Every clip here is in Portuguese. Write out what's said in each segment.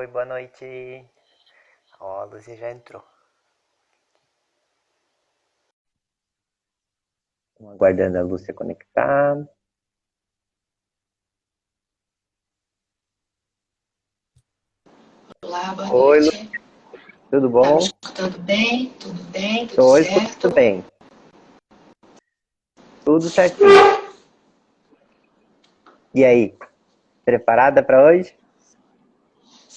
Oi, boa noite. Ó, a Lúcia já entrou. Estamos aguardando a Lúcia conectar. Olá, boa Oi, noite. tudo Tá me bom? escutando bem? Tudo bem? Tudo Estou certo? escutando bem. Tudo certinho. E aí, preparada para hoje?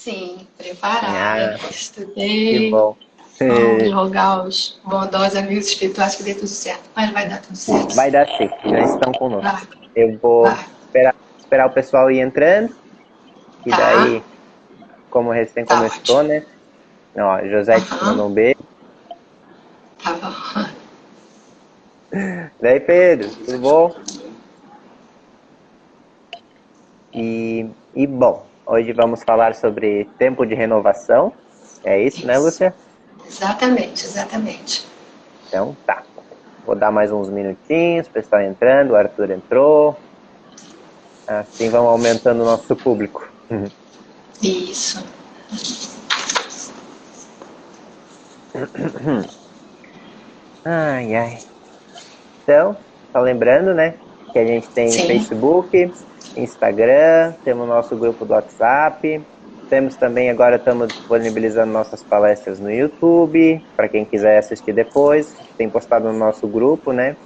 Sim, preparada. Ah, que Estudei. bom. Vamos rogar aos bondosos amigos espirituais que dê tudo certo. Mas vai dar tudo certo, Vai sim. dar sim, já estão conosco. Vai, Eu vou vai. esperar o pessoal ir entrando, e Tá, daí, como recém tá começou, ótimo. né? Ó, Josete te mandou Aham, um beijo. tá bom. Daí, Pedro, tudo bom? E bom, hoje vamos falar sobre tempo de renovação. É isso, né, Isso. Lúcia? Exatamente, exatamente. Então tá. Vou dar mais uns minutinhos, o pessoal entrando, o Arthur entrou. Assim vamos aumentando o nosso público. Isso. Ai, ai. Então, só lembrando, né, que a gente tem Sim, Facebook, Instagram, temos nosso grupo do WhatsApp, temos também, agora estamos disponibilizando nossas palestras no YouTube, para quem quiser assistir depois, tem postado no nosso grupo, né,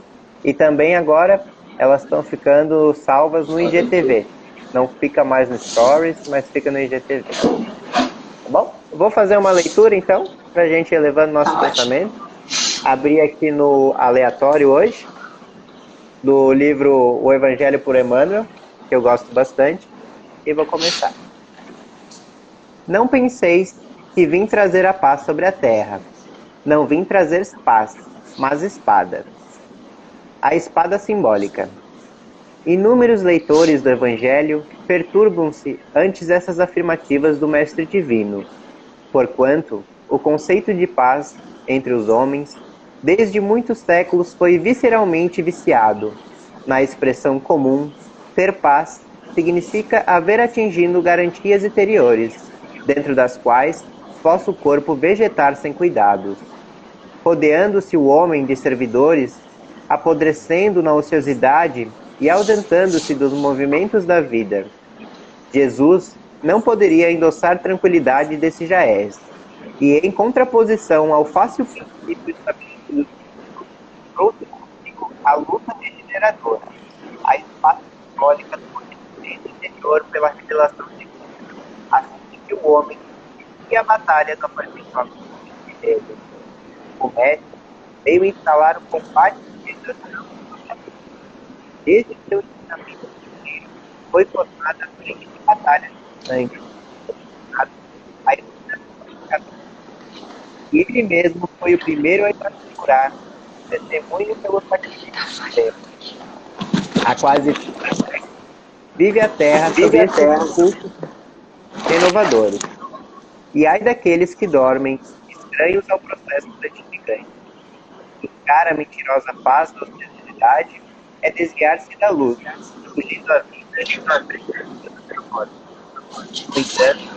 e também agora elas estão ficando salvas no IGTV, não fica mais no Stories, mas fica no IGTV, tá bom? Vou fazer uma leitura, então, para a gente ir elevando nosso tá ótimo. pensamento, abrir aqui no aleatório hoje, do livro O Evangelho por Emmanuel, que eu gosto bastante, e vou começar. Não penseis que vim trazer a paz sobre a terra. Não vim trazer paz, mas espada. A espada simbólica. Inúmeros leitores do Evangelho perturbam-se ante essas afirmativas do Mestre Divino, porquanto o conceito de paz entre os homens, desde muitos séculos, foi visceralmente viciado. Na expressão comum, ter paz significa haver atingido garantias interiores, dentro das quais possa o corpo vegetar sem cuidados. Rodeando-se o homem de servidores, apodrecendo na ociosidade e ausentando-se dos movimentos da vida. Jesus não poderia endossar tranquilidade desse jaez, e em contraposição ao fácil princípio estabelecido, trouxe consigo a luta regeneradora, a espada simbólica do conhecimento interior pela revelação divina, assim que o homem inicia a batalha do aperfeiçoamento de si mesmo. O mestre veio instalar o combate de redenção sobre a vida. Desde seu ensinamento primeiro, foi formada a frente de batalha de sangue, a iluminação do caminho. E ele mesmo foi o primeiro a assegurar testemunho pelo sacrifício supremo. Há quase 30 séculos, vive a Terra sob estes impulsos renovadores. E ai daqueles que dormem, estranhos ao processo santificante. Buscar a mentirosa paz da ociosidade é desviar-se da luz, fugindo à vida e perseguindo a morte. No entanto,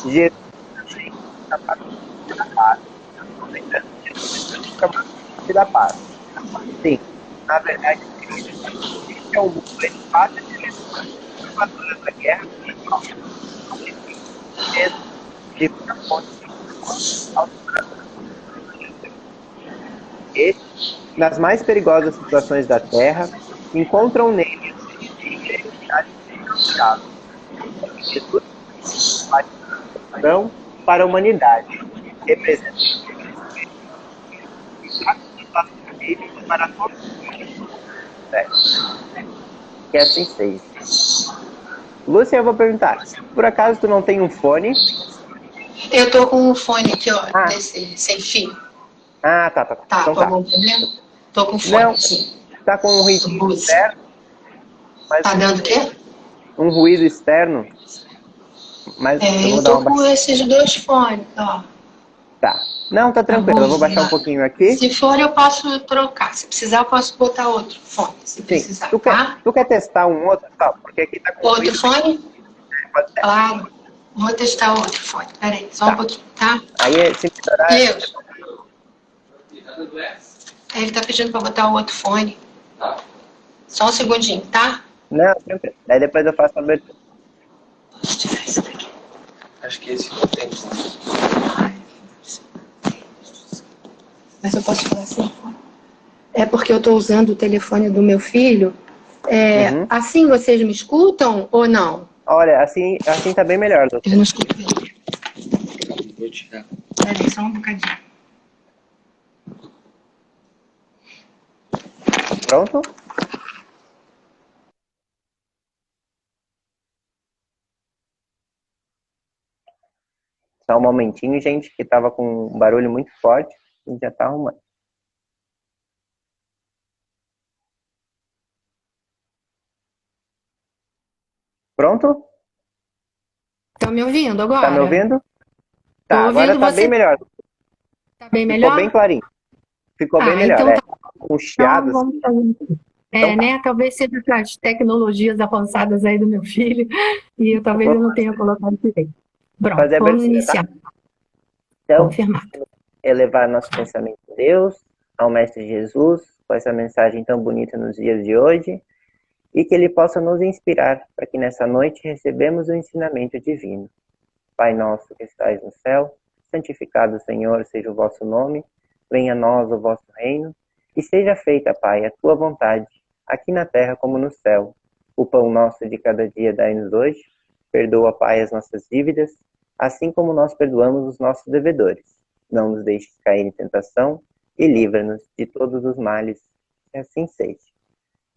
Jesus também é capaz da paz. No entanto, Jesus também é capaz da paz. Sim, na verdade, este é um mundo em fase de transformadora da guerra espiritual, mesmo de muita fonte aos corações. Estes, nas mais perigosas situações da Terra, encontram nele a identidade inalterável. Jesus faz salvação para a humanidade, representa o passo bíblico para todos os séculos. Que assim seja. Lúcia, eu vou perguntar, por acaso tu não tem um fone? Eu tô com um fone aqui, ó, Ah, desse, sem fio. tá. Tá, Então com tá. algum problema? Tô com Não, fone, sim. tá com um Do ruído Bose. externo, mas Tá dando o quê? um ruído externo, mas eu É, vou eu dar tô uma com baixada. esses dois fones, ó. Tá. Não, tá Tá tranquilo. bom? Eu vou baixar um pouquinho aqui. Se for, eu posso trocar. Se precisar, eu posso botar outro fone, se Sim. precisar, Tu quer, tá? tu quer testar um outro? Tá, porque aqui tá com Outro ruído bem. fone? Pode ser. Claro. Vou testar o outro fone. Peraí, só um pouquinho, tá? Aí, se melhorar... Deus. Ele tá pedindo pra botar o outro fone. Só um segundinho, tá? Não, tranquilo. Aí depois eu faço a abertura. Deixa eu tirar isso daqui. Acho que esse não tem. Mas eu posso falar assim? É porque eu tô usando o telefone do meu filho. Assim vocês me escutam ou não? Olha, assim tá bem melhor, doutor. Eu não escuto ele. Vou tirar. Peraí, só um bocadinho. Pronto? Só um momentinho, gente, que tava com um barulho muito forte. A gente já tá arrumando. Pronto? Estão me ouvindo agora? Tá me ouvindo? Tá, Tô agora ouvindo tá você. bem melhor. Tá bem Ficou melhor? bem clarinho. Ficou bem melhor, então tá. Um chiado, Então vamos fazer assim. Então tá. Né? Talvez seja as tecnologias avançadas aí do meu filho e talvez eu não tenha colocado direito. Pronto, Fazer a vamos abertura, iniciar. tá? Então, Confirmado. elevar nosso pensamento a Deus, ao Mestre Jesus, com essa mensagem tão bonita nos dias de hoje, e que Ele possa nos inspirar para que nessa noite recebamos o ensinamento divino. Pai nosso que estais no céu, santificado, Senhor, seja o vosso nome, venha a nós o vosso reino, e seja feita, Pai, a tua vontade, aqui na terra como no céu. O pão nosso de cada dia dai-nos hoje, perdoa, Pai, as nossas dívidas, assim como nós perdoamos os nossos devedores. Não nos deixes cair em tentação e livra-nos de todos os males. Que assim seja.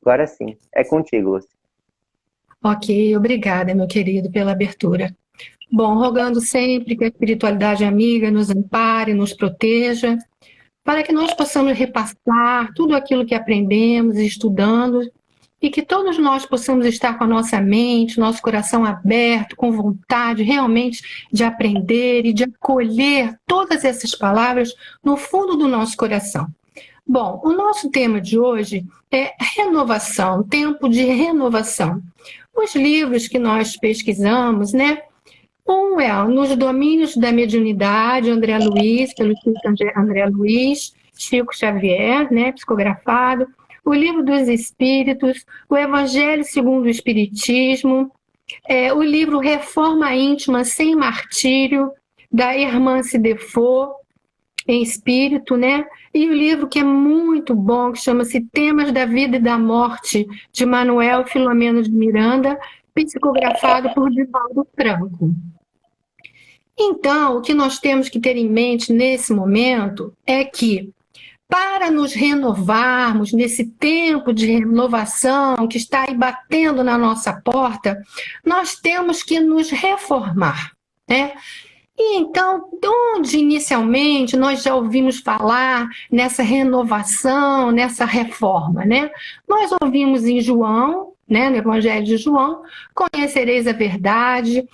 Agora sim, é contigo, Lúcia. Ok, obrigada, meu querido, pela abertura. Bom, rogando sempre que a espiritualidade amiga nos ampare, nos proteja, para que nós possamos repassar tudo aquilo que aprendemos e estudando, e que todos nós possamos estar com a nossa mente, nosso coração aberto, com vontade realmente de aprender e de acolher todas essas palavras no fundo do nosso coração. Bom, o nosso tema de hoje é renovação, tempo de renovação. Os livros que nós pesquisamos, né? Um é Nos Domínios da Mediunidade, André Luiz, pelo Chico André Luiz, Chico Xavier, né, psicografado, o Livro dos Espíritos, o Evangelho segundo o Espiritismo, o livro Reforma Íntima Sem Martírio, da Hermance Defoe, em espírito, né? E o livro que é muito bom, que chama-se Temas da Vida e da Morte, de Manuel Filomeno de Miranda, psicografado por Divaldo Franco. Então, o que nós temos que ter em mente nesse momento é que, para nos renovarmos nesse tempo de renovação que está aí batendo na nossa porta, nós temos que nos reformar, né? E então, onde inicialmente nós já ouvimos falar nessa renovação, nessa reforma, né? Nós ouvimos em João, né, no Evangelho de João, conhecereis a verdade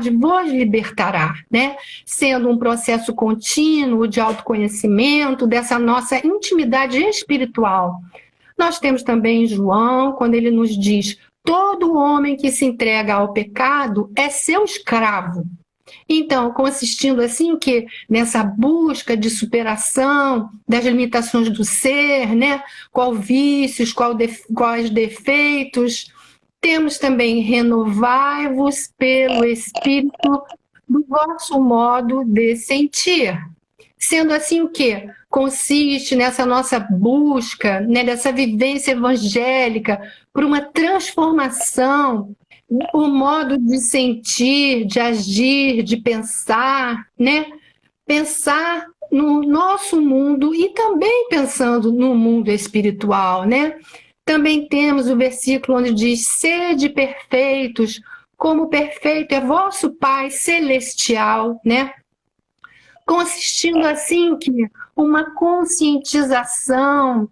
vos libertará, né? Sendo um processo contínuo de autoconhecimento, dessa nossa intimidade espiritual. Nós temos também em João, quando ele nos diz: todo homem que se entrega ao pecado é seu escravo. Então, consistindo assim o quê? Nessa busca de superação das limitações do ser, né? Qual vícios, quais defeitos. Temos também renovai-vos pelo Espírito do vosso modo de sentir. Sendo assim o quê? Consiste nessa nossa busca, né, dessa vivência evangélica por uma transformação, o modo de sentir, de agir, de pensar, né? Pensar no nosso mundo e também pensando no mundo espiritual, né? Também temos o versículo onde diz: sede perfeitos, como perfeito é vosso Pai celestial, né? Consistindo assim que uma conscientização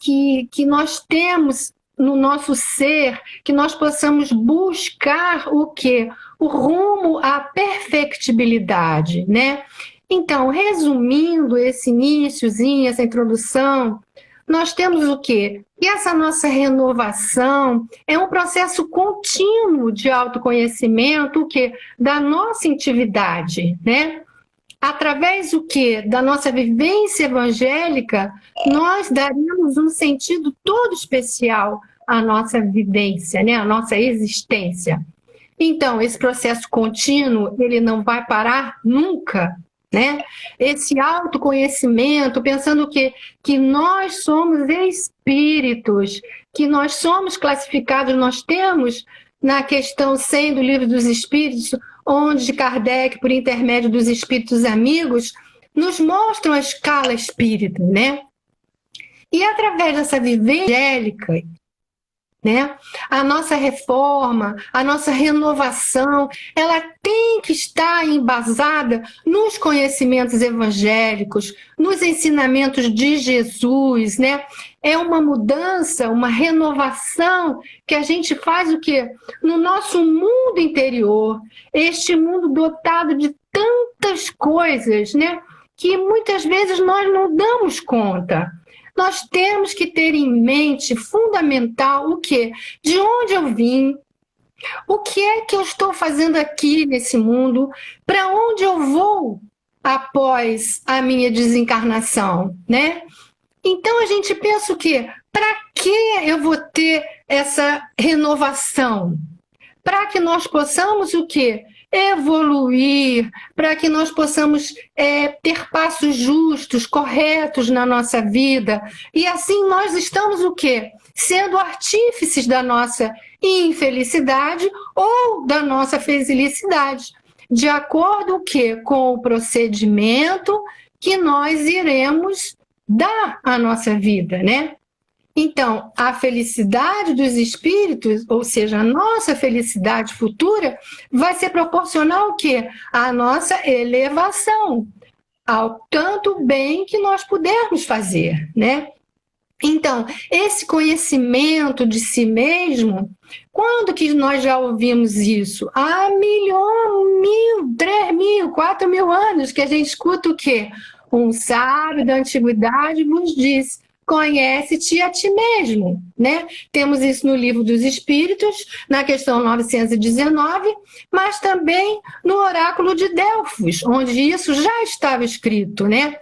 que nós temos no nosso ser, que nós possamos buscar o quê? O rumo à perfectibilidade, né? Então, resumindo esse iniciozinho, essa introdução, nós temos o quê? Que essa nossa renovação é um processo contínuo de autoconhecimento, o quê? Da nossa intimidade, né? Através do quê? Da nossa vivência evangélica, nós daríamos um sentido todo especial à nossa vivência, né? À nossa existência. Então, esse processo contínuo, ele não vai parar nunca, né? Esse autoconhecimento, pensando que nós somos espíritos, que nós somos classificados, nós temos na questão 100 do Livro dos Espíritos, onde Kardec, por intermédio dos espíritos amigos, nos mostram a escala espírita, né? E através dessa vivência evangélica, né? A nossa reforma, a nossa renovação, ela tem que estar embasada nos conhecimentos evangélicos, nos ensinamentos de Jesus, né? É uma mudança, uma renovação que a gente faz o quê? No nosso mundo interior, este mundo dotado de tantas coisas, né? Que muitas vezes nós não damos conta. Nós temos que ter em mente, fundamental, o quê? De onde eu vim, o que é que eu estou fazendo aqui nesse mundo, para onde eu vou após a minha desencarnação, né? Então a gente pensa o quê? Para que eu vou ter essa renovação? Para que nós possamos o quê? Evoluir, para que nós possamos ter passos justos, corretos na nossa vida. E assim nós estamos o quê? Sendo artífices da nossa infelicidade ou da nossa felicidade, de acordo o quê? Com o procedimento que nós iremos dar à nossa vida, né? Então, a felicidade dos espíritos, ou seja, a nossa felicidade futura, vai ser proporcional ao quê? À nossa elevação, ao tanto bem que nós pudermos fazer, né? Então, esse conhecimento de si mesmo, quando que nós já ouvimos isso? Há 1.000.000, 3.000, 4.000 anos que a gente escuta o quê? Um sábio da antiguidade vos diz: conhece-te a ti mesmo, né? Temos isso no Livro dos Espíritos, na questão 919, mas também no Oráculo de Delfos, onde isso já estava escrito, né?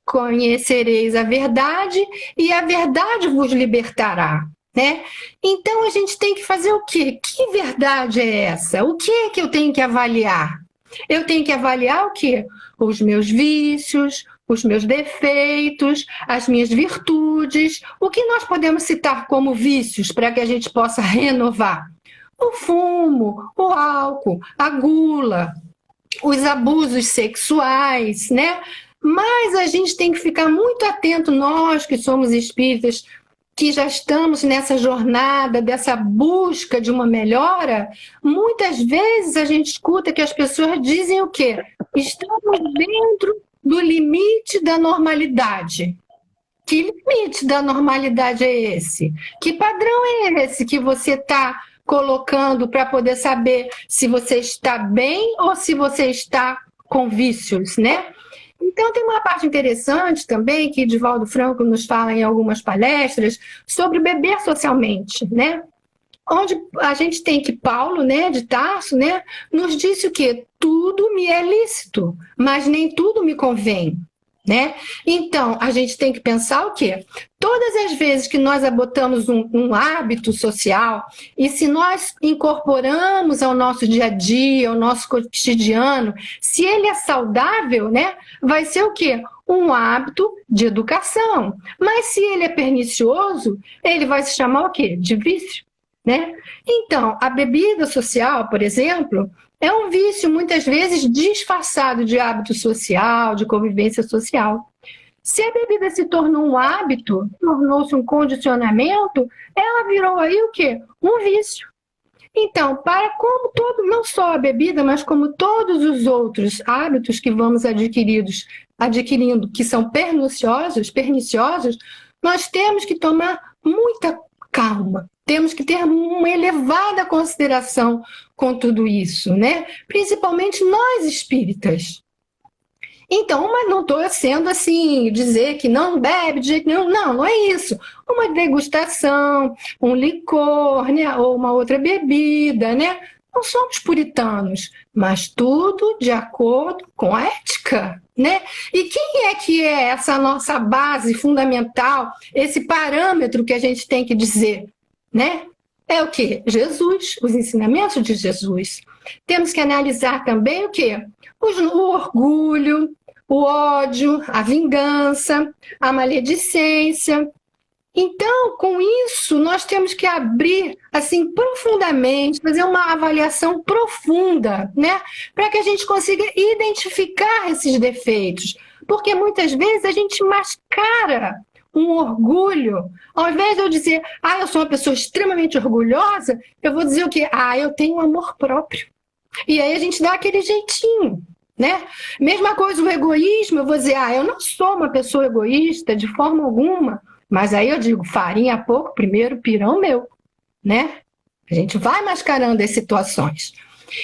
Conhecereis a verdade e a verdade vos libertará, né? Então a gente tem que fazer o quê? Que verdade é essa? O que é que eu tenho que avaliar? Eu tenho que avaliar o quê? Os meus vícios, os meus defeitos, as minhas virtudes. O que nós podemos citar como vícios para que a gente possa renovar? O fumo, o álcool, a gula, os abusos sexuais, né? Mas a gente tem que ficar muito atento, nós que somos espíritas, que já estamos nessa jornada, dessa busca de uma melhora. Muitas vezes a gente escuta que as pessoas dizem o quê? Estamos dentro do limite da normalidade. Que limite da normalidade é esse? Que padrão é esse que você está colocando para poder saber se você está bem ou se você está com vícios, né? Então, tem uma parte interessante também que Divaldo Franco nos fala em algumas palestras sobre beber socialmente, né? Onde a gente tem que Paulo, né, de Tarso, né, nos disse o quê? Tudo me é lícito, mas nem tudo me convém, né? Então, a gente tem que pensar o quê? Todas as vezes que nós adotamos um hábito social, e se nós incorporamos ao nosso dia a dia, ao nosso cotidiano, se ele é saudável, né, vai ser o quê? Um hábito de educação. Mas se ele é pernicioso, ele vai se chamar o quê? De vício, né? Então, a bebida social, por exemplo, é um vício muitas vezes disfarçado de hábito social, de convivência social. Se a bebida se tornou um hábito, tornou-se um condicionamento, ela virou aí o quê? Um vício. Então, como não só a bebida, mas como todos os outros hábitos que vamos adquirindo, que são perniciosos, nós temos que tomar muita calma. Temos que ter uma elevada consideração com tudo isso, né? Principalmente nós espíritas. Então, mas não estou sendo assim, dizer que não bebe de jeito nenhum. Não, não é isso. Uma degustação, um licor, né? Ou uma outra bebida, né? Não somos puritanos, mas tudo de acordo com a ética, né? E quem é que é essa nossa base fundamental, esse parâmetro que a gente tem que dizer, né? É o quê? Jesus, os ensinamentos de Jesus. Temos que analisar também o quê? O orgulho, o ódio, a vingança, a maledicência. Então, com isso, nós temos que abrir assim profundamente, fazer uma avaliação profunda, né, para que a gente consiga identificar esses defeitos, porque muitas vezes a gente mascara um orgulho. Ao invés de eu dizer, eu sou uma pessoa extremamente orgulhosa, eu vou dizer o quê? Eu tenho amor próprio. E aí a gente dá aquele jeitinho, né? Mesma coisa o egoísmo, eu vou dizer, eu não sou uma pessoa egoísta de forma alguma, mas aí eu digo, farinha pouco, primeiro pirão meu, né? A gente vai mascarando as situações.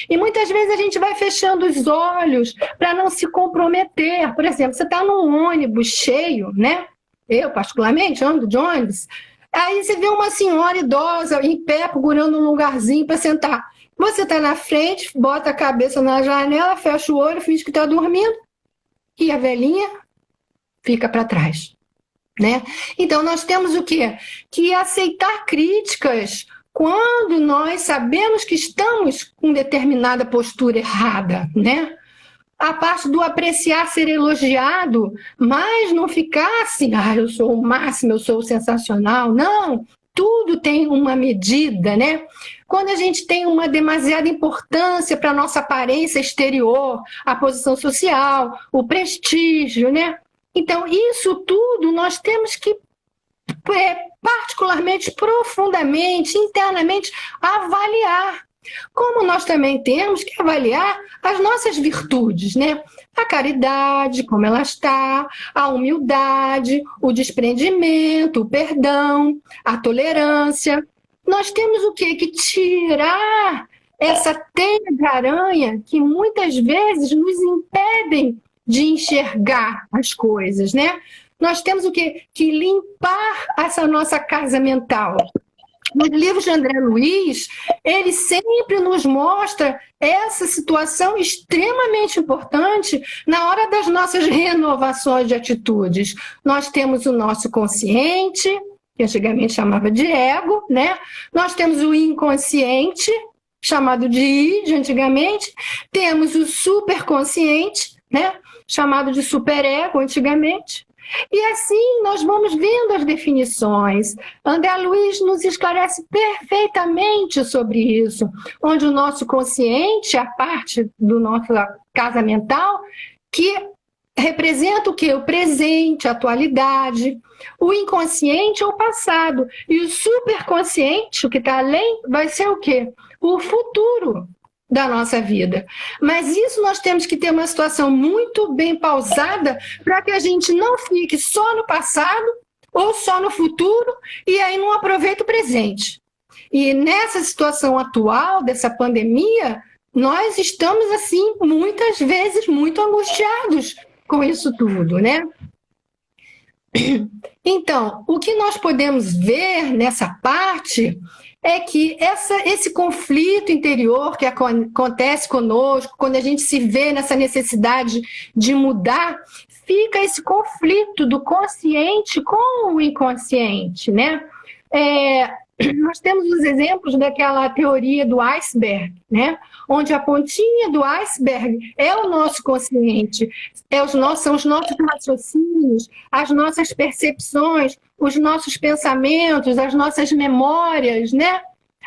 E muitas vezes a gente vai fechando os olhos para não se comprometer. Por exemplo, você está num ônibus cheio, né? Eu, particularmente, ando de ônibus. Aí você vê uma senhora idosa em pé, procurando um lugarzinho para sentar. Você está na frente, bota a cabeça na janela, fecha o olho, finge que está dormindo. E a velhinha fica para trás, né? Então, nós temos o quê? Que aceitar críticas quando nós sabemos que estamos com determinada postura errada, né? A parte do apreciar ser elogiado, mas não ficar assim, eu sou o máximo, eu sou o sensacional. Não, tudo tem uma medida, né? Quando a gente tem uma demasiada importância para a nossa aparência exterior, a posição social, o prestígio, né? Então, isso tudo nós temos que, particularmente, profundamente, internamente, avaliar. Como nós também temos que avaliar as nossas virtudes, né? A caridade, como ela está, a humildade, o desprendimento, o perdão, a tolerância. Nós temos o quê? Que tirar essa teia de aranha que muitas vezes nos impedem de enxergar as coisas, né? Nós temos o quê? Que limpar essa nossa casa mental. Nos livros de André Luiz, ele sempre nos mostra essa situação extremamente importante na hora das nossas renovações de atitudes. Nós temos o nosso consciente, que antigamente chamava de ego, né? Nós temos o inconsciente, chamado de id antigamente, temos o superconsciente, né? Chamado de superego antigamente. E assim nós vamos vendo as definições. André Luiz nos esclarece perfeitamente sobre isso, onde o nosso consciente, a parte do nosso casa mental, que representa o quê? O presente, a atualidade. O inconsciente é o passado. E o superconsciente, o que está além, vai ser o quê? O futuro da nossa vida. Mas isso nós temos que ter uma situação muito bem pausada para que a gente não fique só no passado ou só no futuro e aí não aproveita o presente. E nessa situação atual, dessa pandemia, nós estamos, assim, muitas vezes muito angustiados com isso tudo, né? Então, o que nós podemos ver nessa parte é que esse conflito interior que acontece conosco, quando a gente se vê nessa necessidade de mudar, fica esse conflito do consciente com o inconsciente, né? Nós temos os exemplos daquela teoria do iceberg, né? Onde a pontinha do iceberg é o nosso consciente, são os nossos raciocínios, as nossas percepções, os nossos pensamentos, as nossas memórias, né?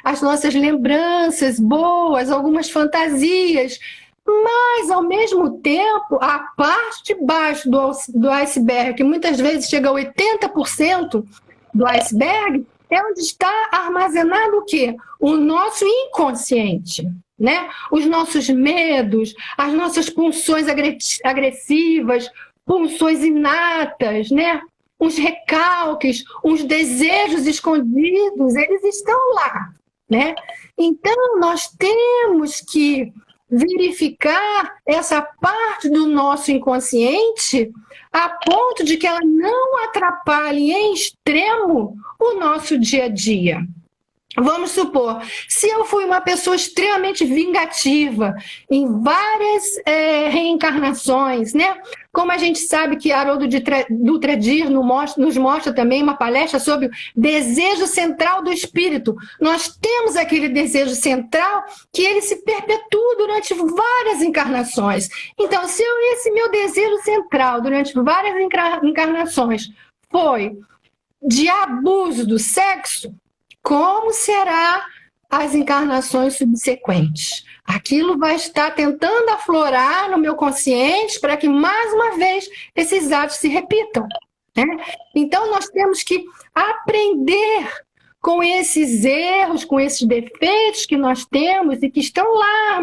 As nossas lembranças boas, algumas fantasias. Mas, ao mesmo tempo, a parte de baixo do iceberg, que muitas vezes chega a 80% do iceberg, é onde está armazenado o quê? O nosso inconsciente, né? Os nossos medos, as nossas pulsões agressivas, pulsões inatas, né? Os recalques, os desejos escondidos, eles estão lá, né? Então, nós temos que verificar essa parte do nosso inconsciente a ponto de que ela não atrapalhe em extremo o nosso dia a dia. Vamos supor, se eu fui uma pessoa extremamente vingativa em várias reencarnações, né? Como a gente sabe que Haroldo Dutra Dias nos mostra também uma palestra sobre o desejo central do espírito. Nós temos aquele desejo central que ele se perpetua durante várias encarnações. Então, se esse meu desejo central durante várias encarnações foi de abuso do sexo, como será as encarnações subsequentes? Aquilo vai estar tentando aflorar no meu consciente para que, mais uma vez, esses atos se repitam, né? Então, nós temos que aprender com esses erros, com esses defeitos que nós temos e que estão lá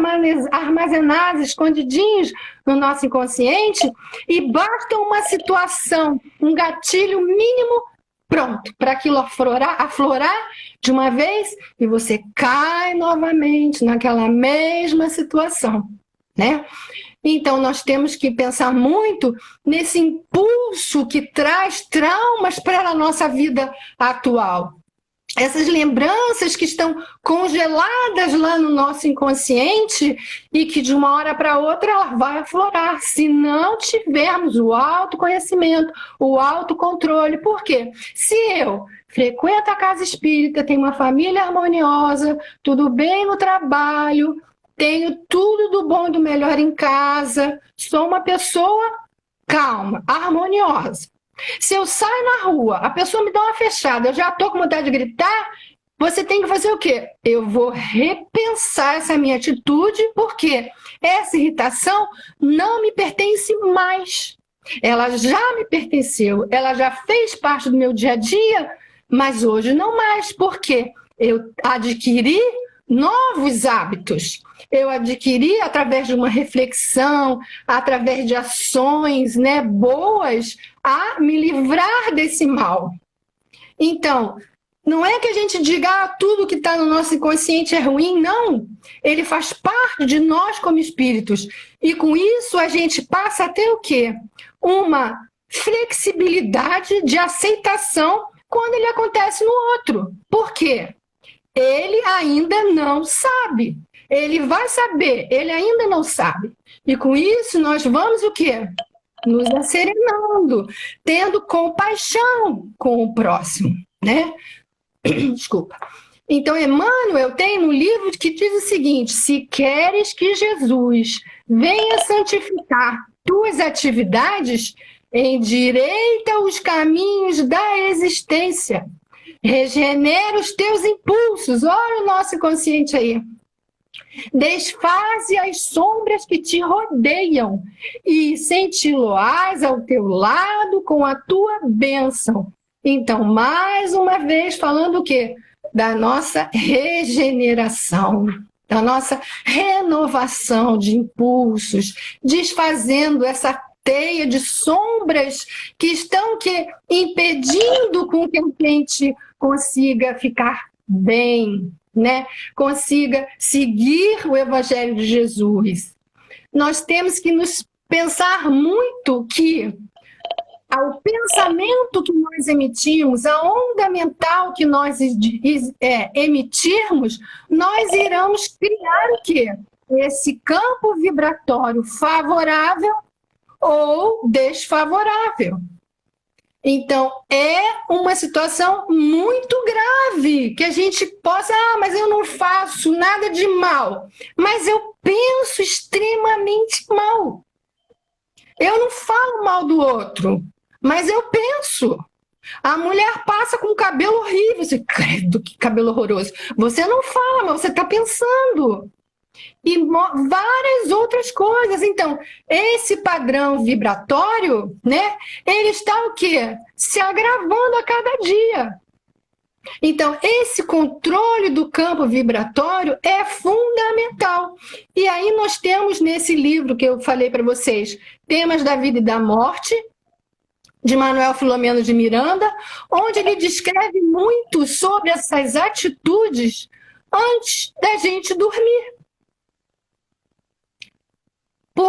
armazenados, escondidinhos no nosso inconsciente, e basta uma situação, um gatilho mínimo, pronto, para aquilo aflorar de uma vez e você cai novamente naquela mesma situação, né? Então, nós temos que pensar muito nesse impulso que traz traumas para a nossa vida atual. Essas lembranças que estão congeladas lá no nosso inconsciente e que de uma hora para outra ela vai aflorar, se não tivermos o autoconhecimento, o autocontrole. Por quê? Se eu frequento a casa espírita, tenho uma família harmoniosa, tudo bem no trabalho, tenho tudo do bom e do melhor em casa, sou uma pessoa calma, harmoniosa. Se eu saio na rua, a pessoa me dá uma fechada, eu já estou com vontade de gritar, você tem que fazer o quê? Eu vou repensar essa minha atitude, porque essa irritação não me pertence mais. Ela já me pertenceu, ela já fez parte do meu dia a dia, mas hoje não mais, porque eu adquiri novos hábitos. Eu adquiri através de uma reflexão, através de ações, né, boas, a me livrar desse mal. Então, não é que a gente diga tudo que está no nosso inconsciente é ruim, não. Ele faz parte de nós como espíritos. E com isso a gente passa a ter o quê? Uma flexibilidade de aceitação quando ele acontece no outro. Por quê? Ele ainda não sabe. Ele vai saber, ele ainda não sabe. E com isso nós vamos o quê? Nos acerenando, tendo compaixão com o próximo, né? Desculpa. Então, Emmanuel tem no livro que diz o seguinte: se queres que Jesus venha santificar tuas atividades, endireita os caminhos da existência, regenera os teus impulsos. Olha o nosso inconsciente aí. Desfaze as sombras que te rodeiam e senti-lo-ás ao teu lado com a tua bênção. Então, mais uma vez, falando o quê? Da nossa regeneração, da nossa renovação de impulsos, desfazendo essa teia de sombras que estão impedindo com que a gente consiga ficar bem, né? Consiga seguir o Evangelho de Jesus. Nós temos que nos pensar muito que ao pensamento que nós emitimos, a onda mental que nós emitirmos, nós iremos criar o quê? Esse campo vibratório favorável ou desfavorável. Então, é uma situação muito grave, que a gente possa, mas eu não faço nada de mal, mas eu penso extremamente mal. Eu não falo mal do outro, mas eu penso. A mulher passa com cabelo horrível, você, credo, que cabelo horroroso. Você não fala, mas você está pensando. E várias outras coisas. Então, esse padrão vibratório, né, ele está o quê? Se agravando a cada dia. Então, esse controle do campo vibratório é fundamental. E aí nós temos nesse livro que eu falei para vocês, Temas da Vida e da Morte, de Manuel Filomeno de Miranda, onde ele descreve muito sobre essas atitudes antes da gente dormir.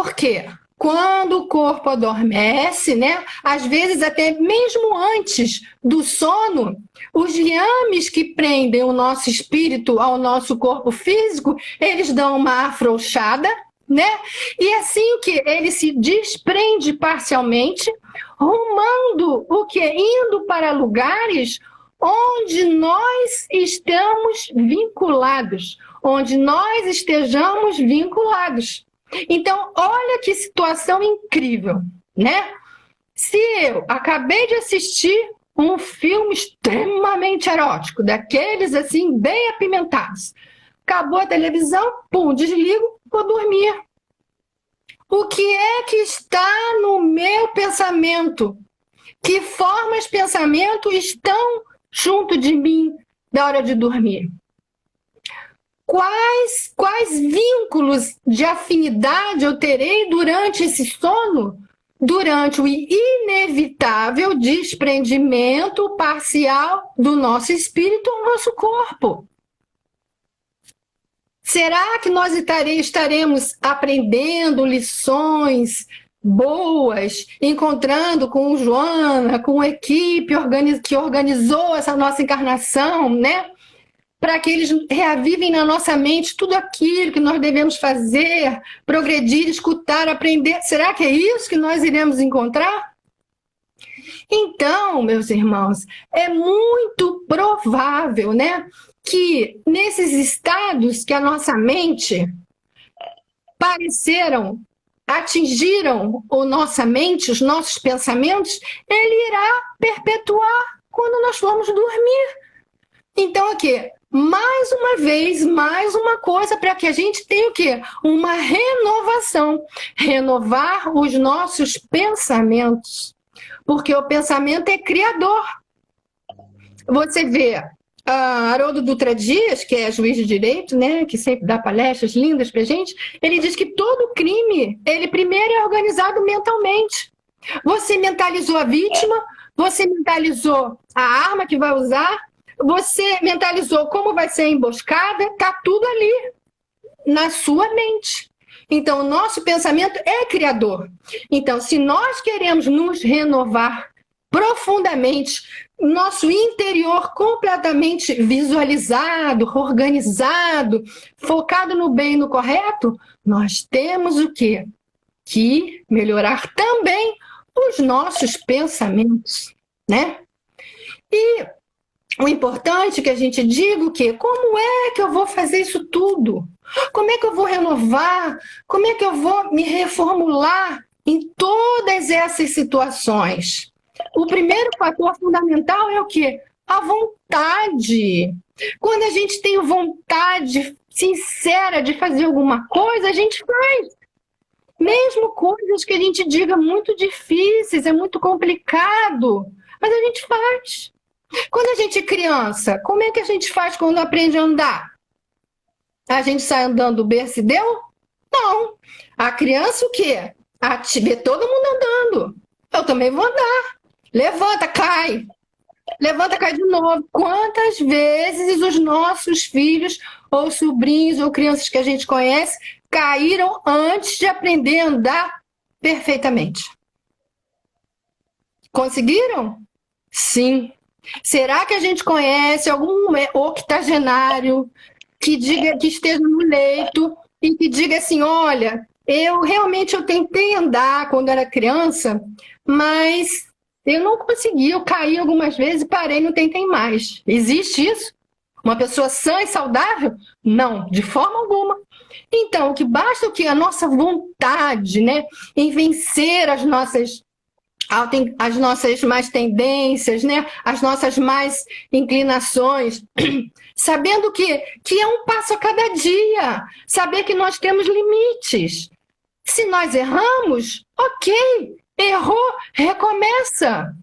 Por quê? Quando o corpo adormece, né, às vezes até mesmo antes do sono, os liames que prendem o nosso espírito ao nosso corpo físico, eles dão uma afrouxada, né? E assim que ele se desprende parcialmente, rumando o que? Indo para lugares onde nós estamos vinculados, onde nós estejamos vinculados. Então, olha que situação incrível, né? Se eu acabei de assistir um filme extremamente erótico, daqueles assim, bem apimentados, acabou a televisão, pum, desligo, vou dormir. O que é que está no meu pensamento? Que formas de pensamento estão junto de mim na hora de dormir? Quais vínculos de afinidade eu terei durante esse sono? Durante o inevitável desprendimento parcial do nosso espírito ao nosso corpo. Será que nós estaremos aprendendo lições boas, encontrando com Joana, com a equipe que organizou essa nossa encarnação, né? Para que eles reavivem na nossa mente tudo aquilo que nós devemos fazer, progredir, escutar, aprender. Será que é isso que nós iremos encontrar? Então, meus irmãos, é muito provável, né, que nesses estados que a nossa mente atingiram a nossa mente, os nossos pensamentos, ele irá perpetuar quando nós formos dormir. Então, aqui, mais uma vez, mais uma coisa para que a gente tenha o quê? Uma renovação. Renovar os nossos pensamentos. Porque o pensamento é criador. Você vê Haroldo Dutra Dias, que é juiz de direito, né, que sempre dá palestras lindas para a gente, ele diz que todo crime, ele primeiro é organizado mentalmente. Você mentalizou a vítima, você mentalizou a arma que vai usar, você mentalizou como vai ser a emboscada, está tudo ali, na sua mente. Então, o nosso pensamento é criador. Então, se nós queremos nos renovar profundamente, nosso interior completamente visualizado, organizado, focado no bem e no correto, nós temos o quê? Que melhorar também os nossos pensamentos, né? E o importante é que a gente diga o quê? Como é que eu vou fazer isso tudo? Como é que eu vou renovar? Como é que eu vou me reformular em todas essas situações? O primeiro fator fundamental é o quê? A vontade. Quando a gente tem vontade sincera de fazer alguma coisa, a gente faz. Mesmo coisas que a gente diga muito difíceis, é muito complicado, mas a gente faz. Quando a gente é criança, como é que a gente faz quando aprende a andar? A gente sai andando do berço e deu? Não. A criança o quê? Vê todo mundo andando. Eu também vou andar. Levanta, cai. Levanta, cai de novo. Quantas vezes os nossos filhos, ou sobrinhos, ou crianças que a gente conhece, caíram antes de aprender a andar perfeitamente? Conseguiram? Sim. Será que a gente conhece algum octogenário que esteja no leito e que diga assim, olha, eu tentei andar quando era criança, mas eu não consegui, eu caí algumas vezes e parei, não tentei mais. Existe isso? Uma pessoa sã e saudável? Não, de forma alguma. Então, o que basta é o que? A nossa vontade, né, em vencer as nossas más tendências, né? As nossas más inclinações, sabendo que é um passo a cada dia, saber que nós temos limites. Se nós erramos, ok, errou, recomeça.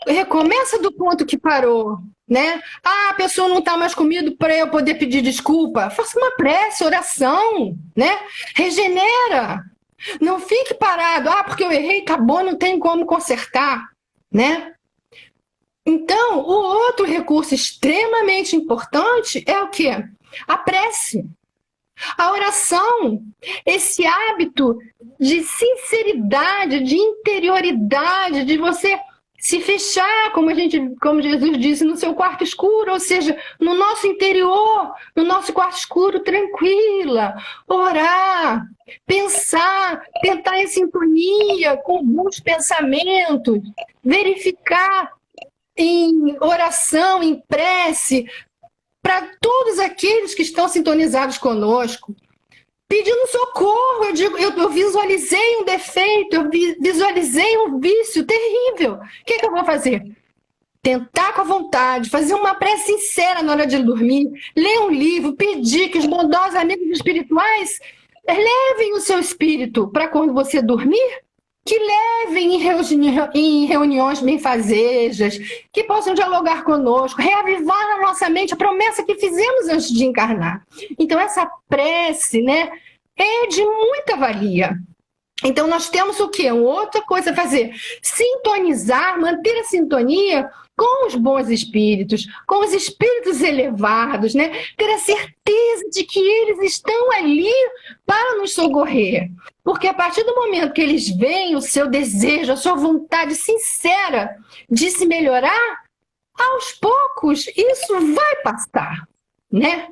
Recomeça do ponto que parou, né? A pessoa não está mais comigo para eu poder pedir desculpa. Faça uma prece, oração, né? Regenera. Não fique parado, porque eu errei, acabou, não tem como consertar, né? Então, o outro recurso extremamente importante é o quê? A prece. A oração, esse hábito de sinceridade, de interioridade, de você se fechar, como Jesus disse, no seu quarto escuro, ou seja, no nosso interior, no nosso quarto escuro, tranquila, orar, pensar, tentar em sintonia com bons pensamentos, verificar em oração, em prece, para todos aqueles que estão sintonizados conosco, pedindo socorro. Eu visualizei um defeito, eu visualizei um vício terrível. O que eu vou fazer? Tentar com a vontade, fazer uma prece sincera na hora de dormir, ler um livro, pedir que os bondosos amigos espirituais levem o seu espírito para quando você dormir, que levem em reuniões benfazejas, que possam dialogar conosco, reavivar na nossa mente a promessa que fizemos antes de encarnar. Então, essa prece, né, é de muita valia. Então, nós temos o quê? Uma outra coisa a fazer: sintonizar, manter a sintonia com os bons espíritos, com os espíritos elevados, né? Ter a certeza de que eles estão ali para nos socorrer. Porque a partir do momento que eles veem o seu desejo, a sua vontade sincera de se melhorar, aos poucos isso vai passar, né?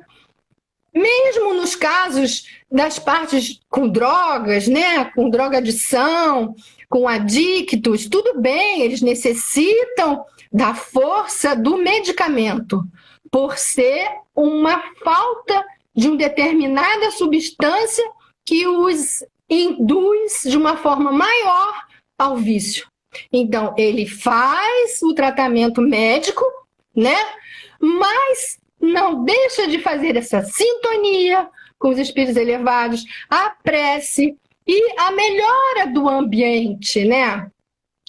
Mesmo nos casos das partes com drogas, né? Com drogadição, com adictos, tudo bem, eles necessitam da força do medicamento, por ser uma falta de uma determinada substância que os induz de uma forma maior ao vício. Então, ele faz o tratamento médico, né? Mas não deixa de fazer essa sintonia com os espíritos elevados, a prece e a melhora do ambiente, né?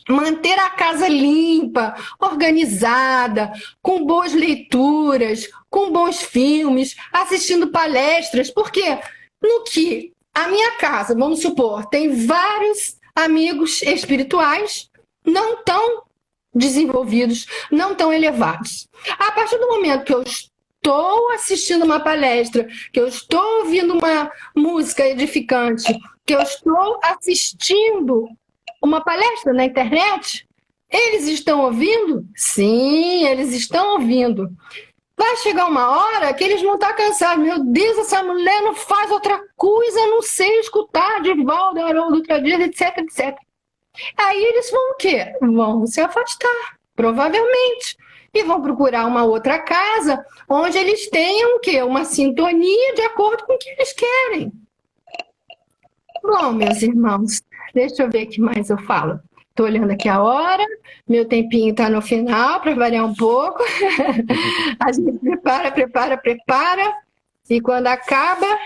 Manter a casa limpa, organizada, com boas leituras, com bons filmes, assistindo palestras, porque no que a minha casa, vamos supor, tem vários amigos espirituais não tão desenvolvidos, não tão elevados. A partir do momento que eu estou assistindo uma palestra, que eu estou ouvindo uma música edificante, que eu estou assistindo uma palestra na internet, eles estão ouvindo? Sim, eles estão ouvindo. Vai chegar uma hora que eles vão estar cansados. Meu Deus, essa mulher não faz outra coisa, não sei escutar de Divaldo, Haroldo, Dutra Dias, etc, etc. Aí eles vão o quê? Vão se afastar, provavelmente. E vão procurar uma outra casa onde eles tenham o quê? Uma sintonia de acordo com o que eles querem. Bom, meus irmãos, deixa eu ver o que mais eu falo. Estou olhando aqui a hora, meu tempinho está no final, para variar um pouco. A gente prepara, e quando acaba,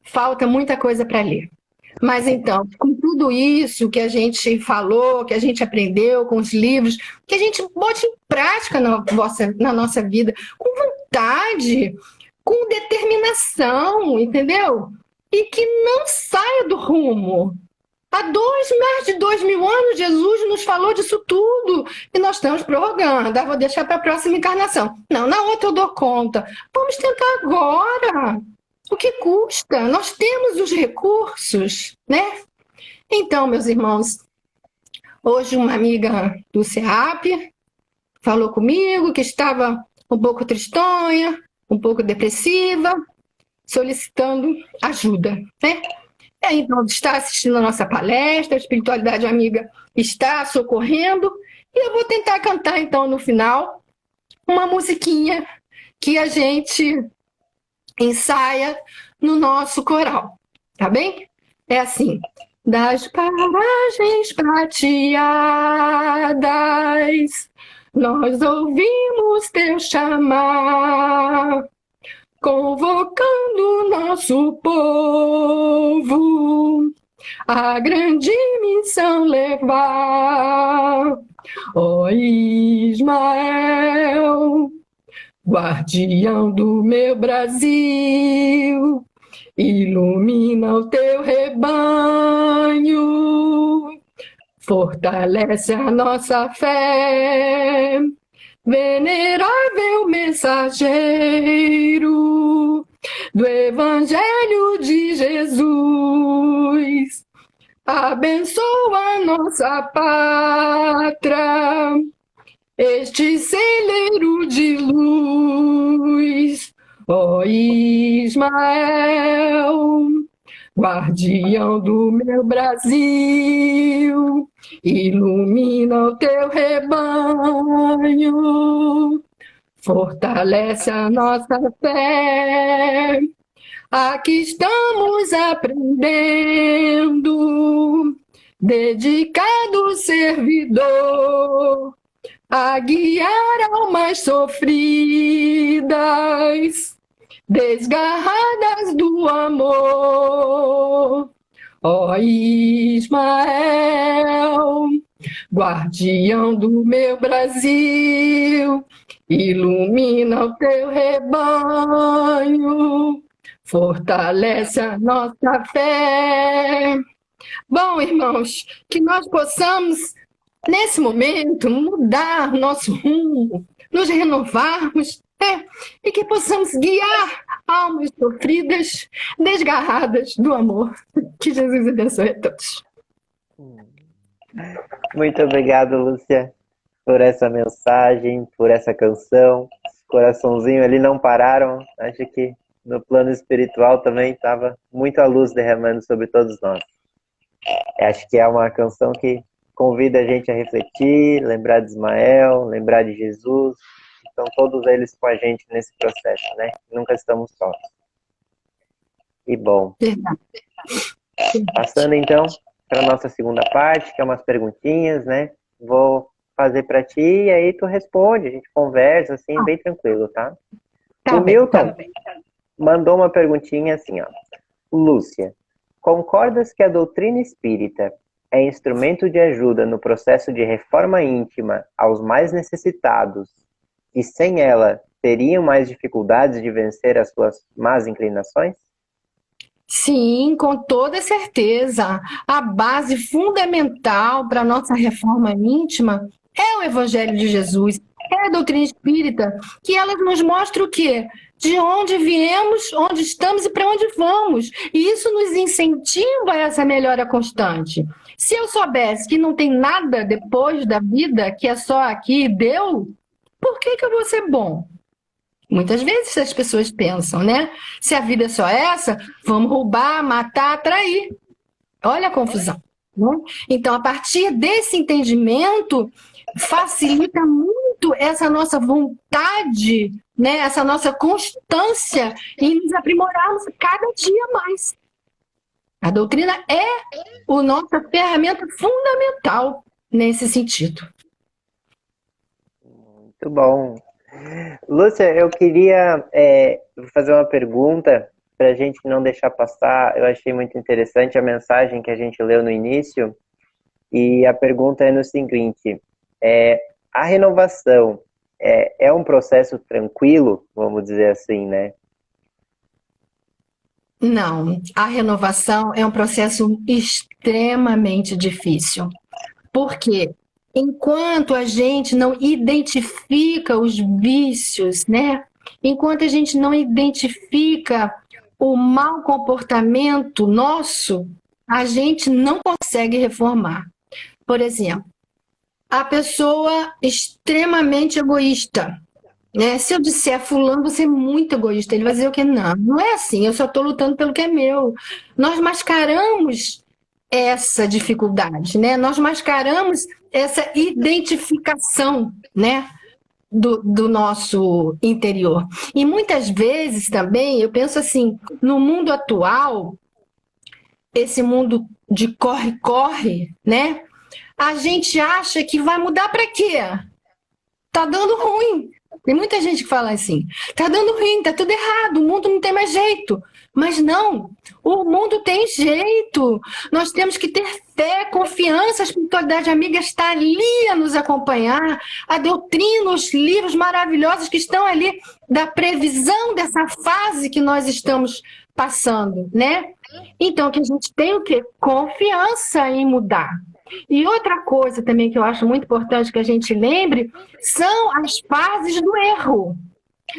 falta muita coisa para ler. Mas então, com tudo isso que a gente falou, que a gente aprendeu com os livros, que a gente bote em prática na nossa vida, com vontade, com determinação, entendeu? E que não saia do rumo. Há mais de 2000 anos, Jesus nos falou disso tudo. E nós estamos prorrogando. Vou deixar para a próxima encarnação. Não, na outra eu dou conta. Vamos tentar agora. O que custa? Nós temos os recursos, né? Então, meus irmãos, hoje uma amiga do CEAP falou comigo que estava um pouco tristonha, um pouco depressiva, solicitando ajuda, né? Então, está assistindo a nossa palestra, a Espiritualidade Amiga está socorrendo, e eu vou tentar cantar, então, no final, uma musiquinha que a gente ensaia no nosso coral, tá bem? É assim: das paragens prateadas, nós ouvimos teu chamar, convocando nosso povo a grande missão levar. Ó Ismael, guardião do meu Brasil, ilumina o teu rebanho, fortalece a nossa fé, venerável mensageiro, do Evangelho de Jesus. Abençoa nossa pátria, este celeiro de luz, ó Ismael, guardião do meu Brasil, ilumina o teu rebanho, fortalece a nossa fé. Aqui estamos aprendendo, dedicado servidor, a guiar almas sofridas, desgarradas do amor. Ó Ismael, guardião do meu Brasil, ilumina o teu rebanho, fortalece a nossa fé. Bom, irmãos, que nós possamos, nesse momento, mudar nosso rumo, nos renovarmos, e que possamos guiar almas sofridas, desgarradas do amor. Que Jesus abençoe a todos. Muito obrigado, Lúcia, por essa mensagem, por essa canção. Esse coraçãozinho ali não pararam. Acho que no plano espiritual também estava muita luz derramando sobre todos nós. Acho que é uma canção que convida a gente a refletir, lembrar de Ismael, lembrar de Jesus. Estão todos eles com a gente nesse processo, né? Nunca estamos sós. E bom. Passando então para a nossa segunda parte, que é umas perguntinhas, né? Vou fazer para ti e aí tu responde, a gente conversa assim, bem tranquilo, tá? O Milton mandou uma perguntinha assim, ó. Lúcia, concordas que a doutrina espírita é instrumento de ajuda no processo de reforma íntima aos mais necessitados e sem ela teriam mais dificuldades de vencer as suas más inclinações? Sim, com toda certeza. A base fundamental para a nossa reforma íntima é o Evangelho de Jesus, é a doutrina espírita, que ela nos mostra o quê? De onde viemos, onde estamos e para onde vamos. E isso nos incentiva a essa melhora constante. Se eu soubesse que não tem nada depois da vida, que é só aqui e deu, por que eu vou ser bom? Muitas vezes as pessoas pensam, né? Se a vida é só essa, vamos roubar, matar, trair. Olha a confusão. Né? Então, a partir desse entendimento, facilita muito essa nossa vontade, né? Essa nossa constância em nos aprimorarmos cada dia mais. A doutrina é a nossa ferramenta fundamental nesse sentido. Muito bom. Lúcia, eu queria fazer uma pergunta para a gente não deixar passar. Eu achei muito interessante a mensagem que a gente leu no início, e a pergunta é no seguinte: a renovação é um processo tranquilo, vamos dizer assim, né? Não, a renovação é um processo extremamente difícil. Por quê? Enquanto a gente não identifica os vícios, né? Enquanto a gente não identifica o mau comportamento nosso, a gente não consegue reformar. Por exemplo, a pessoa extremamente egoísta, né? Se eu disser fulano, você é muito egoísta, ele vai dizer o quê? Não, não é assim, eu só estou lutando pelo que é meu. Nós mascaramos essa dificuldade, né? Nós mascaramos essa identificação, né, do nosso interior. E muitas vezes também, eu penso assim, no mundo atual, esse mundo de corre-corre, né? A gente acha que vai mudar para quê? Tá dando ruim. Tem muita gente que fala assim, tá dando ruim, tá tudo errado, o mundo não tem mais jeito. Mas não, o mundo tem jeito. Nós temos que ter fé, confiança, a espiritualidade amiga está ali a nos acompanhar, a doutrina, os livros maravilhosos que estão ali da previsão dessa fase que nós estamos passando, né? Então, que a gente tem o quê? Confiança em mudar. E outra coisa também que eu acho muito importante que a gente lembre são as fases do erro.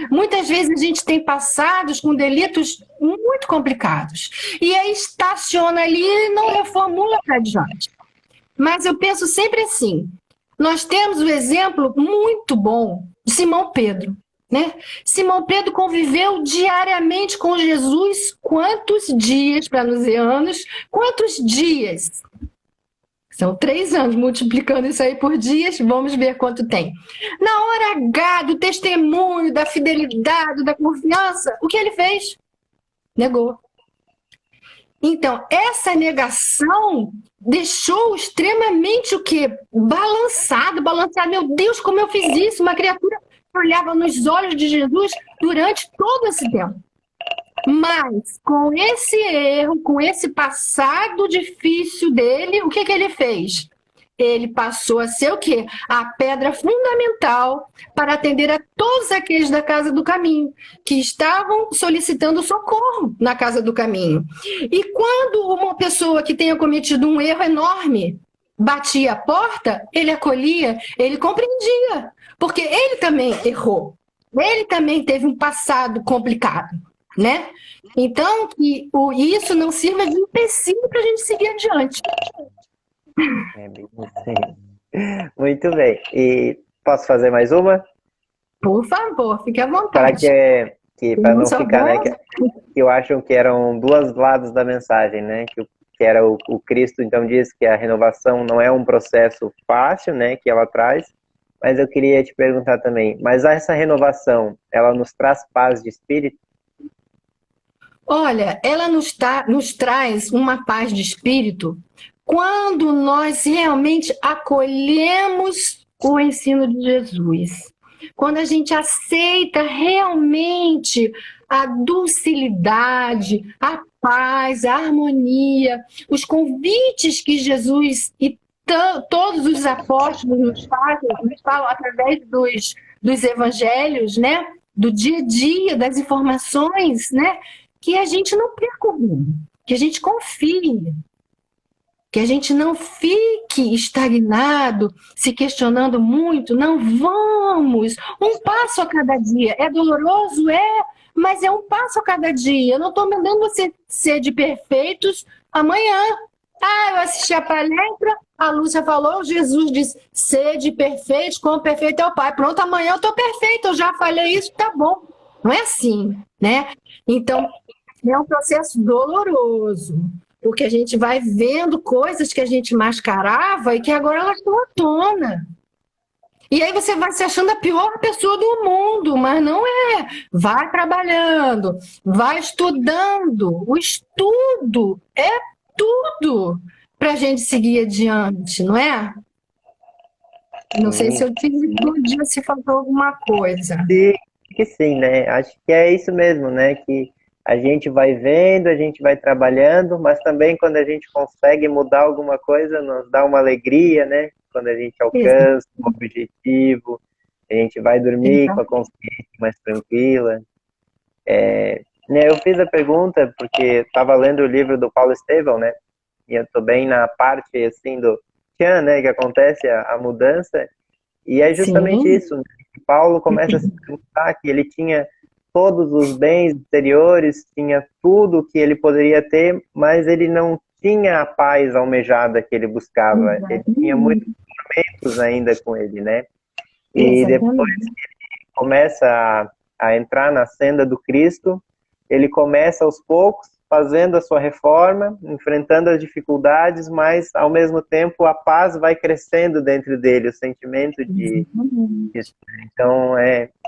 Muitas vezes a gente tem passados com delitos muito complicados. E aí estaciona ali e não reformula para adiante. Mas eu penso sempre assim, nós temos o exemplo muito bom de Simão Pedro, né? Simão Pedro conviveu diariamente com Jesus quantos dias, para não dizer anos, quantos dias? São 3 anos, multiplicando isso aí por dias, vamos ver quanto tem. Na hora H do testemunho, da fidelidade, da confiança, o que ele fez? Negou. Então, essa negação deixou extremamente o quê? Balançado. Meu Deus, como eu fiz isso? Uma criatura que olhava nos olhos de Jesus durante todo esse tempo. Mas, com esse erro, com esse passado difícil dele, o que ele fez? Ele passou a ser o quê? A pedra fundamental para atender a todos aqueles da Casa do Caminho, que estavam solicitando socorro na Casa do Caminho. E quando uma pessoa que tenha cometido um erro enorme batia a porta, ele acolhia, ele compreendia, porque ele também errou. Ele também teve um passado complicado, né? Então, que isso não sirva de empecilho para a gente seguir adiante. É bem assim. Muito bem. E posso fazer mais uma? Por favor, fique à Para vontade. para não ficar, né? Que eu acho que eram 2 lados da mensagem, né? Que era o Cristo, então, diz que a renovação não é um processo fácil, né? Que ela traz. Mas eu queria te perguntar também, mas essa renovação, ela nos traz paz de espírito? Olha, ela nos traz uma paz de espírito quando nós realmente acolhemos o ensino de Jesus. Quando a gente aceita realmente a docilidade, a paz, a harmonia, os convites que Jesus e todos os apóstolos nos falam através dos evangelhos, né? Do dia a dia, das informações, né? Que a gente não perca o rumo, que a gente confie, que a gente não fique estagnado, se questionando muito. Não, vamos, um passo a cada dia. É doloroso? É, mas é um passo a cada dia. Eu não estou mandando você ser de perfeitos amanhã. Eu assisti a palestra, a Lúcia falou, Jesus disse, sede perfeito, como perfeito é o Pai. Pronto, amanhã eu estou perfeito, eu já falei isso, tá bom. Não é assim, né? Então, é um processo doloroso, porque a gente vai vendo coisas que a gente mascarava e que agora elas estão à tona. E aí você vai se achando a pior pessoa do mundo, mas não é. Vai trabalhando, vai estudando. O estudo é tudo para a gente seguir adiante, não é? Não sei se eu te respondi, se faltou alguma coisa. Sim, que sim, né? Acho que é isso mesmo, né? Que a gente vai vendo, a gente vai trabalhando, mas também quando a gente consegue mudar alguma coisa, nos dá uma alegria, né? Quando a gente alcança um objetivo, a gente vai dormir com a consciência mais tranquila. Eu fiz a pergunta porque estava lendo o livro do Paulo Estevão, né? E eu estou bem na parte, assim, do tchan, né? Que acontece a mudança. E é justamente isso, né? Paulo começa a se perguntar que ele tinha todos os bens exteriores, tinha tudo que ele poderia ter, mas ele não tinha a paz almejada que ele buscava. Ele tinha muitos tormentos ainda com ele, né? E depois que ele começa a entrar na senda do Cristo, ele começa aos poucos, fazendo a sua reforma, enfrentando as dificuldades, mas ao mesmo tempo a paz vai crescendo dentro dele, o sentimento de então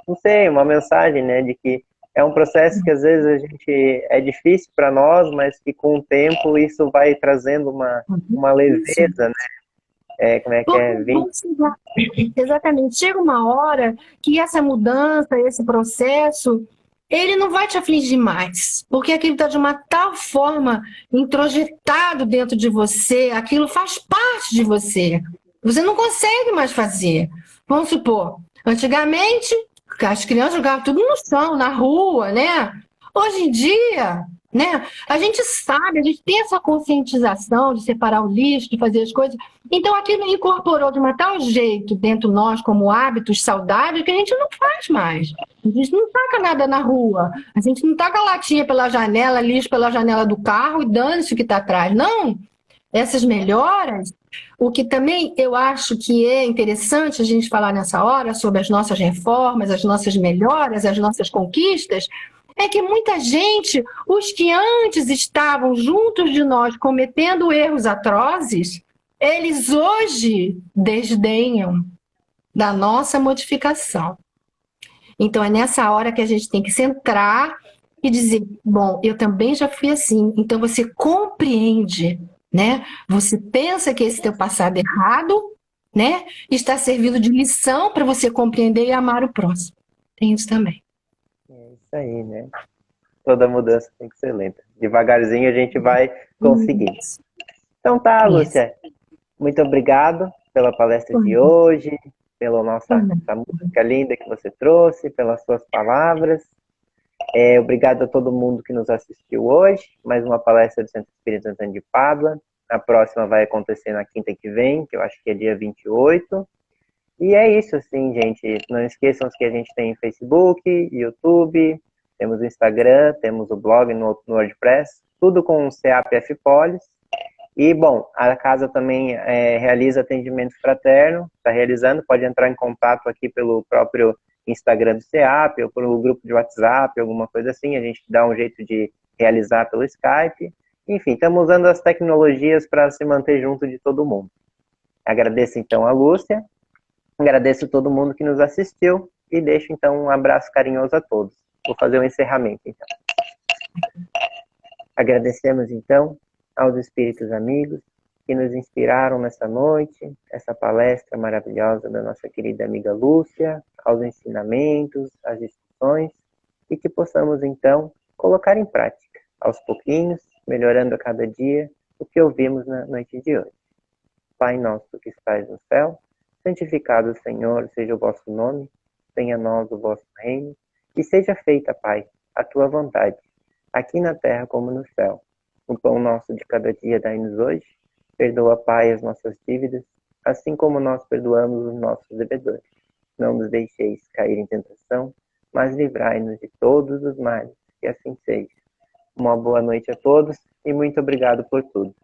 não sei, uma mensagem, né, de que é um processo que às vezes a gente é difícil para nós, mas que com o tempo isso vai trazendo uma leveza, né? Como é que é? Exatamente. Chega uma hora que essa mudança, esse processo, ele não vai te afligir mais, porque aquilo está de uma tal forma introjetado dentro de você, aquilo faz parte de você. Você não consegue mais fazer. Vamos supor, antigamente, as crianças jogavam tudo no chão, na rua, né? Hoje em dia, né? A gente sabe, a gente tem essa conscientização de separar o lixo, de fazer as coisas. Então, aquilo incorporou de um tal jeito dentro de nós, como hábitos saudáveis, que a gente não faz mais. A gente não taca nada na rua, a gente não taca latinha pela janela, lixo pela janela do carro e dane-se o que está atrás. Não! Essas melhoras, o que também eu acho que é interessante a gente falar nessa hora sobre as nossas reformas, as nossas melhoras, as nossas conquistas, é que muita gente, os que antes estavam juntos de nós cometendo erros atrozes, eles hoje desdenham da nossa modificação. Então é nessa hora que a gente tem que centrar e dizer, bom, eu também já fui assim. Então você compreende, né? Você pensa que esse teu passado errado, né? Está servindo de lição para você compreender e amar o próximo. Tem isso também. É isso aí, né? Toda mudança tem que ser lenta. Devagarzinho a gente vai conseguir. Então tá, Lúcia. Muito obrigado pela palestra de hoje, pela essa música linda que você trouxe, pelas suas palavras. Obrigado a todo mundo que nos assistiu hoje. Mais uma palestra do Centro Espírita Antônio de Pádua. A próxima vai acontecer na quinta que vem, que eu acho que é dia 28. E é isso, assim, gente. Não esqueçam que a gente tem Facebook, YouTube, temos o Instagram, temos o blog no WordPress, tudo com o CAPF Polis. E, bom, a casa também realiza atendimento fraterno, está realizando, pode entrar em contato aqui pelo próprio Instagram do CEAP, ou pelo grupo de WhatsApp, alguma coisa assim, a gente dá um jeito de realizar pelo Skype. Enfim, estamos usando as tecnologias para se manter junto de todo mundo. Agradeço, então, a Lúcia, agradeço a todo mundo que nos assistiu e deixo, então, um abraço carinhoso a todos. Vou fazer um encerramento, então. Agradecemos, então, aos espíritos amigos que nos inspiraram nessa noite, essa palestra maravilhosa da nossa querida amiga Lúcia, aos ensinamentos, às discussões, e que possamos, então, colocar em prática, aos pouquinhos, melhorando a cada dia, o que ouvimos na noite de hoje. Pai nosso que estais no céu, santificado, Senhor, seja o vosso nome, venha a nós o vosso reino, e seja feita, Pai, a tua vontade, aqui na terra como no céu. O pão nosso de cada dia dai-nos hoje, perdoa, Pai, as nossas dívidas, assim como nós perdoamos os nossos devedores. Não nos deixeis cair em tentação, mas livrai-nos de todos os males, que assim seja. Uma boa noite a todos e muito obrigado por tudo.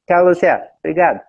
Tchau, Lucia. Obrigado.